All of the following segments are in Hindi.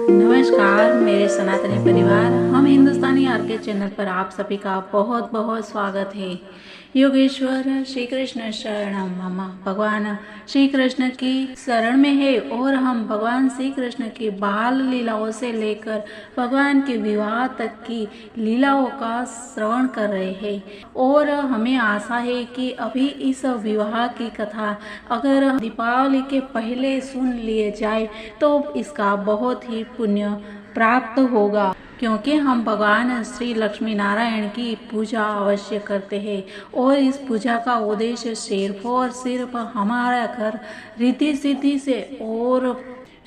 नमस्कार मेरे सनातनी परिवार, हम हिंदुस्तानी आरके चैनल पर आप सभी का बहुत बहुत स्वागत है। योगेश्वर श्री कृष्ण शरणम मम, भगवान श्री कृष्ण की शरण में है और हम भगवान श्री कृष्ण की बाल लीलाओं से लेकर भगवान के विवाह तक की लीलाओं का श्रवण कर रहे हैं। और हमें आशा है कि अभी इस विवाह की कथा अगर दीपावली के पहले सुन लिए जाए तो इसका बहुत ही पुण्य प्राप्त होगा, क्योंकि हम भगवान श्री लक्ष्मी नारायण की पूजा अवश्य करते हैं और इस पूजा का उद्देश्य सिर्फ और सिर्फ हमारा घर रिद्धि सिद्धि से और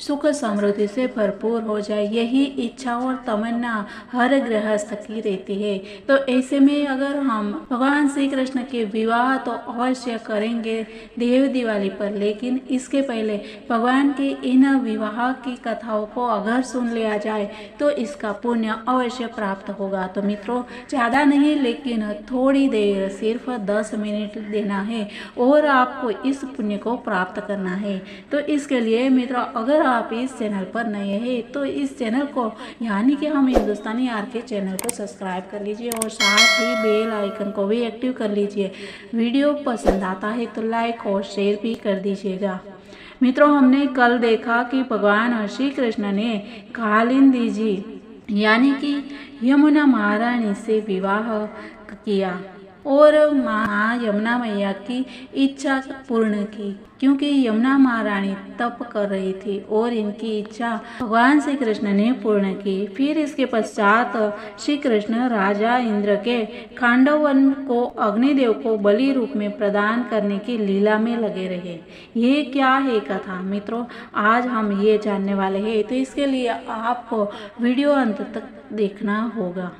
सुख समृद्धि से भरपूर हो जाए, यही इच्छा और तमन्ना हर गृहस्थ की रहती है। तो ऐसे में अगर हम भगवान श्री कृष्ण के विवाह तो अवश्य करेंगे देव दिवाली पर, लेकिन इसके पहले भगवान के इन विवाह की कथाओं को अगर सुन लिया जाए तो इसका पुण्य अवश्य प्राप्त होगा। तो मित्रों, ज़्यादा नहीं लेकिन थोड़ी देर, सिर्फ 10 मिनट देना है और आपको इस पुण्य को प्राप्त करना है। तो इसके लिए मित्रों, अगर आप इस चैनल पर नए हैं तो इस चैनल को यानी कि हम हिंदुस्तानी आरके चैनल को सब्सक्राइब कर लीजिए और साथ ही बेल आइकन को भी एक्टिव कर लीजिए। वीडियो पसंद आता है तो लाइक और शेयर भी कर दीजिएगा। मित्रों, हमने कल देखा कि भगवान श्री कृष्ण ने कालिंदी जी यानी कि यमुना महारानी से विवाह किया और माँ यमुना मैया की इच्छा पूर्ण की, क्योंकि यमुना महारानी तप कर रही थी और इनकी इच्छा भगवान श्री कृष्ण ने पूर्ण की। फिर इसके पश्चात श्री कृष्ण राजा इंद्र के खांडव वन को अग्निदेव को बलि रूप में प्रदान करने की लीला में लगे रहे। ये क्या है कथा मित्रों, आज हम ये जानने वाले हैं, तो इसके लिए आपको वीडियो अंत तक देखना होगा।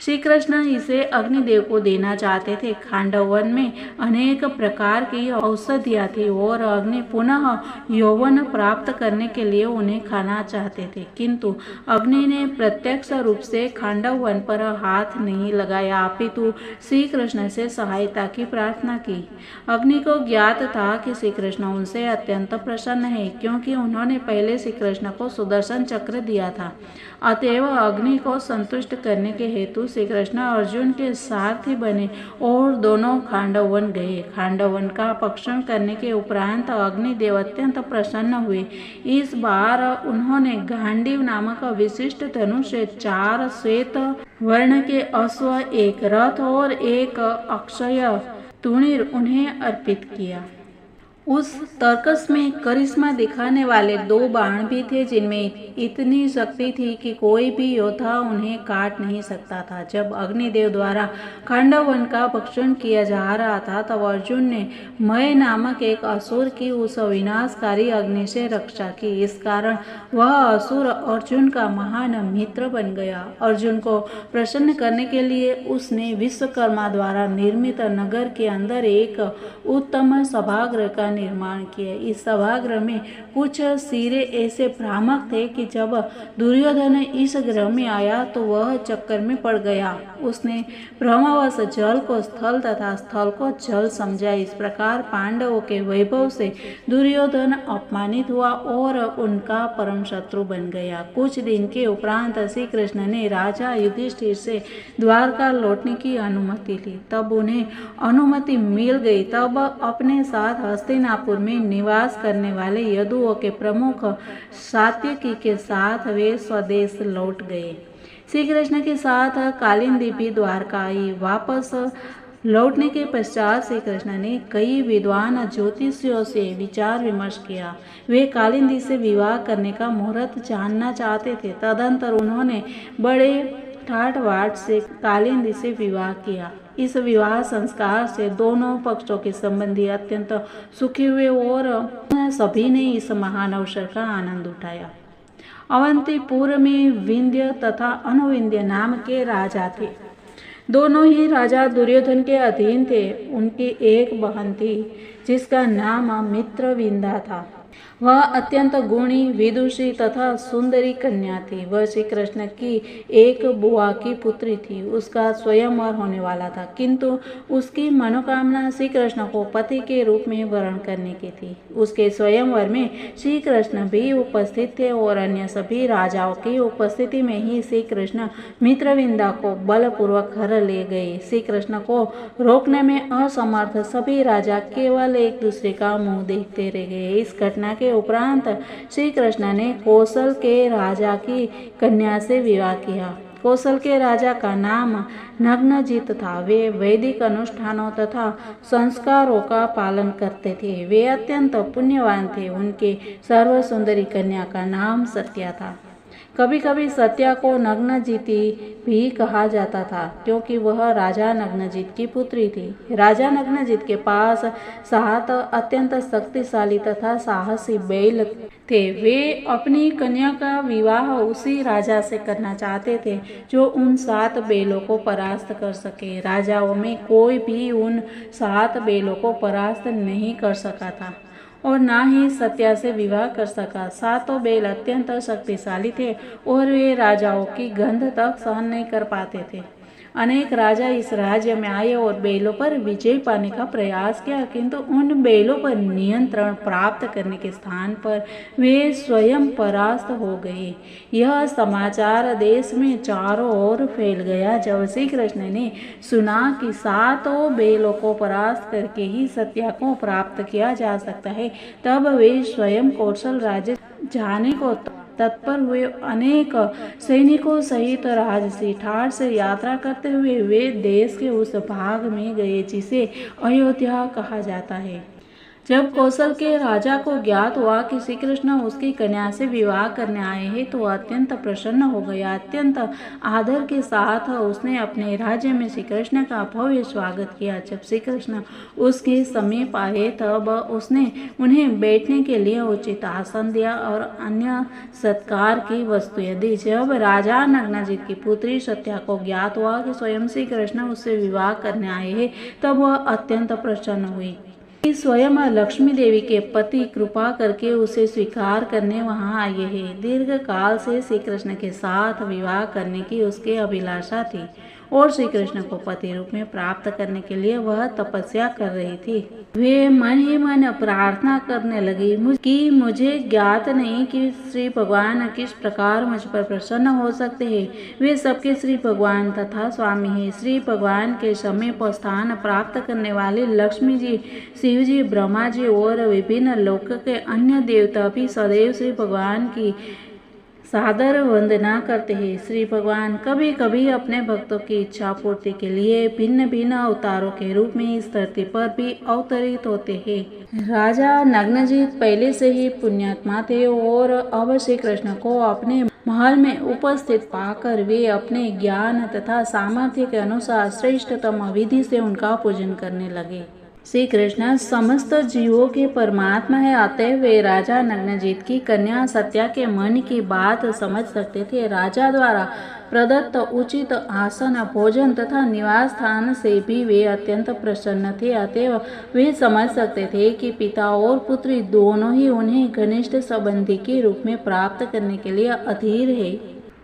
श्री कृष्ण इसे अग्निदेव को देना चाहते थे। खांडव वन में अनेक प्रकार की औषधियाँ थी और अग्नि पुनः यौवन प्राप्त करने के लिए उन्हें खाना चाहते थे, किंतु अग्नि ने प्रत्यक्ष रूप से खांडव वन पर हाथ नहीं लगाया, अपितु श्री कृष्ण से सहायता की प्रार्थना की। अग्नि को ज्ञात था कि श्री कृष्ण उनसे अत्यंत प्रसन्न है, क्योंकि उन्होंने पहले श्री कृष्ण को सुदर्शन चक्र दिया था। अतएव अग्नि को संतुष्ट करने के हेतु श्री कृष्ण अर्जुन के सारथी बने और दोनों खांडव वन गए। खांडव वन का भक्षण करने के उपरांत अग्निदेव अत्यंत प्रसन्न हुए। इस बार उन्होंने गांडीव नामक विशिष्ट धनुष से 4 श्वेत वर्ण के अश्व, एक रथ और एक अक्षय तुणीर उन्हें अर्पित किया। उस तर्कस में करिश्मा दिखाने वाले 2 बाण भी थे, जिनमें इतनी शक्ति थी कि कोई भी योद्धा उन्हें काट नहीं सकता था। जब अग्निदेव द्वारा खांडव वन का भक्षण किया जा रहा था तब अर्जुन ने मय नामक एक असुर की उस विनाशकारी अग्नि से रक्षा की। इस कारण वह असुर अर्जुन का महान मित्र बन गया। अर्जुन को प्रसन्न करने के लिए उसने विश्वकर्मा द्वारा निर्मित नगर के अंदर एक उत्तम सभागृह का निर्माण किया। इस सभागृह में कुछ सिरे ऐसे भ्रामक थे कि जब दुर्योधन इस गृह में आया तो वह चक्कर में पड़ गया। उसने भ्रमवश जल को स्थल तथा स्थल को जल समझा। इस प्रकार पांडवों के वैभव से दुर्योधन अपमानित हुआ और उनका परम शत्रु बन गया। कुछ दिन के उपरांत श्री कृष्ण ने राजा युधिष्ठिर से द्वारका लौटने की अनुमति ली। तब उन्हें अनुमति मिल गई। तब अपने साथ हस्तिनापुर में निवास करने वाले यदुओं के प्रमुख सात्यकी के साथ वे स्वदेश लौट गए। श्री कृष्ण के साथ कालिंदी भी द्वारका आई। वापस लौटने के पश्चात श्री कृष्ण ने कई विद्वान ज्योतिषियों से विचार विमर्श किया। वे कालिंदी से विवाह करने का मुहूर्त जानना चाहते थे। तदंतर उन्होंने बड़े ठाट बाट से कालिंदी से विवाह किया। इस विवाह संस्कार से दोनों पक्षों के संबंधी अत्यंत सुखी हुए और सभी ने इस महान अवसर का आनंद उठाया। अवंतीपुर में विंध्य तथा अनुविंध्य नाम के राजा थे। दोनों ही राजा दुर्योधन के अधीन थे। उनकी एक बहन थी जिसका नाम मित्रविंदा था। वह अत्यंत गुणी, विदुषी तथा सुंदरी कन्या थी। वह श्री कृष्ण की एक बुआ की पुत्री थी। उसका स्वयंवर होने वाला था, किंतु उसकी मनोकामना श्री कृष्ण को पति के रूप में वरण करने की थी। उसके स्वयंवर में श्री कृष्ण भी उपस्थित थे और अन्य सभी राजाओं की उपस्थिति में ही श्री कृष्ण मित्रविंदा को बलपूर्वक घर ले गए। श्री कृष्ण को रोकने में असमर्थ सभी राजा केवल एक दूसरे का मुंह देखते रह गए। इस घटना के उपरांत श्री कृष्ण ने कौशल के राजा की कन्या से विवाह किया। कौशल के राजा का नाम नग्नजित था। वे वैदिक अनुष्ठानों तथा संस्कारों का पालन करते थे। वे अत्यंत पुण्यवान थे। उनके सर्व सुंदरी कन्या का नाम सत्या था। कभी कभी सत्या को नग्नजिती भी कहा जाता था, क्योंकि वह राजा नग्नजित की पुत्री थी। राजा नग्नजित के पास 7 अत्यंत शक्तिशाली तथा साहसी बैल थे। वे अपनी कन्या का विवाह उसी राजा से करना चाहते थे जो उन 7 बैलों को परास्त कर सके। राजाओं में कोई भी उन 7 बैलों को परास्त नहीं कर सका था और ना ही सत्या से विवाह कर सका। 7 बैल अत्यंत शक्तिशाली थे और वे राजाओं की गंध तक सहन नहीं कर पाते थे। अनेक राजा इस राज्य में आए और बैलों पर विजय पाने का प्रयास किया, किंतु उन बैलों पर नियंत्रण प्राप्त करने के स्थान पर वे स्वयं परास्त हो गए। यह समाचार देश में चारों ओर फैल गया। जब श्री कृष्ण ने सुना कि 7 बैलों को परास्त करके ही सत्या को प्राप्त किया जा सकता है, तब वे स्वयं कौशल राज्य जाने को तत्पर हुए। अनेक सैनिकों सहित राजसी ठाट से यात्रा करते हुए वे देश के उस भाग में गए जिसे अयोध्या कहा जाता है। जब कौशल के राजा को ज्ञात हुआ कि श्री कृष्ण उसकी कन्या से विवाह करने आए हैं, तो अत्यंत प्रसन्न हो गया। अत्यंत आदर के साथ उसने अपने राज्य में श्री कृष्ण का भव्य स्वागत किया। जब श्री कृष्ण उसके समीप आए तब उसने उन्हें बैठने के लिए उचित आसन दिया और अन्य सत्कार की वस्तुएं दी। जब राजा नग्नजित की पुत्री सत्या को ज्ञात हुआ कि स्वयं श्री कृष्ण उससे विवाह करने आए हैं, तब वह अत्यंत प्रसन्न हुई। स्वयं लक्ष्मी देवी के पति कृपा करके उसे स्वीकार करने वहां आए हैं। दीर्घ काल से श्री कृष्ण के साथ विवाह करने की उसकी अभिलाषा थी और श्री कृष्ण को पति रूप में प्राप्त करने के लिए वह तपस्या कर रही थी। वे मन ही मन प्रार्थना करने लगी कि मुझे ज्ञात नहीं कि श्री भगवान किस प्रकार मुझ पर प्रसन्न हो सकते हैं। वे सबके श्री भगवान तथा स्वामी हैं। श्री भगवान के समीप स्थान प्राप्त करने वाले लक्ष्मी जी, शिव जी, ब्रह्मा जी और विभिन्न लोक के अन्य देवता भी सदैव श्री भगवान की सादर वंदना करते हैं। श्री भगवान कभी कभी अपने भक्तों की इच्छा पूर्ति के लिए भिन्न भिन्न अवतारों के रूप में इस धरती पर भी अवतरित होते हैं। राजा नग्नजित पहले से ही पुण्यात्मा थे और अब श्री कृष्ण को अपने महल में उपस्थित पाकर वे अपने ज्ञान तथा सामर्थ्य के अनुसार श्रेष्ठतम विधि से उनका पूजन करने लगे। श्री कृष्ण समस्त जीवों के परमात्मा है, अतः वे राजा नग्नजित की कन्या सत्या के मन की बात समझ सकते थे। राजा द्वारा प्रदत्त उचित आसन, भोजन तथा निवास स्थान से भी वे अत्यंत प्रसन्न थे। अतः वे समझ सकते थे कि पिता और पुत्री दोनों ही उन्हें घनिष्ठ संबंधी के रूप में प्राप्त करने के लिए अधीर है।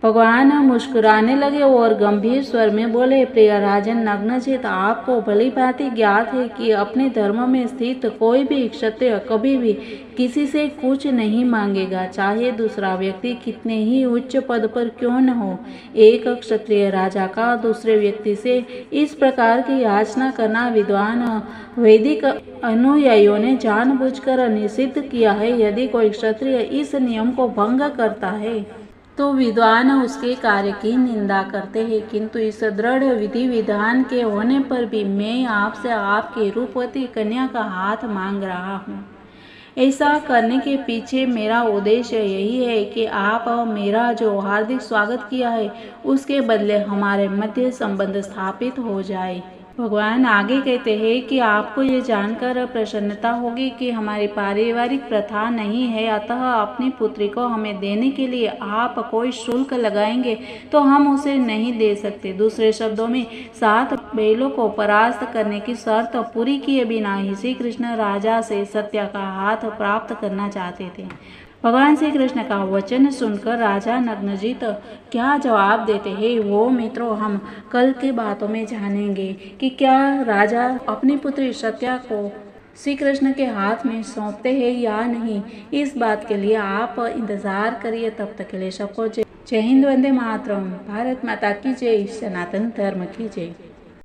भगवान मुस्कुराने लगे और गंभीर स्वर में बोले, प्रिय राजन नग्नजित, आपको भली भांति ज्ञात है कि अपने धर्म में स्थित कोई भी क्षत्रिय कभी भी किसी से कुछ नहीं मांगेगा, चाहे दूसरा व्यक्ति कितने ही उच्च पद पर क्यों न हो। एक क्षत्रिय राजा का दूसरे व्यक्ति से इस प्रकार की याचना करना विद्वान वैदिक अनुयायियों ने जानबूझकर निषिद्ध किया है। यदि कोई क्षत्रिय इस नियम को भंग करता है तो विद्वान उसके कार्य की निंदा करते हैं, किंतु इस दृढ़ विधि विधान के होने पर भी मैं आपसे आपकी रूपवती कन्या का हाथ मांग रहा हूँ। ऐसा करने के पीछे मेरा उद्देश्य यही है कि आप मेरा जो हार्दिक स्वागत किया है उसके बदले हमारे मध्य संबंध स्थापित हो जाए। भगवान आगे कहते हैं कि आपको ये जानकर प्रसन्नता होगी कि हमारी पारिवारिक प्रथा नहीं है, अतः अपनी पुत्री को हमें देने के लिए आप कोई शुल्क लगाएंगे तो हम उसे नहीं दे सकते। दूसरे शब्दों में 7 बैलों को परास्त करने की शर्त पूरी किए बिना ही श्री कृष्ण राजा से सत्या का हाथ प्राप्त करना चाहते थे। भगवान श्री कृष्ण का वचन सुनकर राजा नग्नजित क्या जवाब देते हैं वो मित्रों हम कल की बातों में जानेंगे कि क्या राजा अपनी पुत्री सत्या को श्री कृष्ण के हाथ में सौंपते हैं या नहीं। इस बात के लिए आप इंतजार करिए। तब तक के लिए सबको जय हिंद, वंदे मातरम। भारत माता की जय, सनातन धर्म की जय।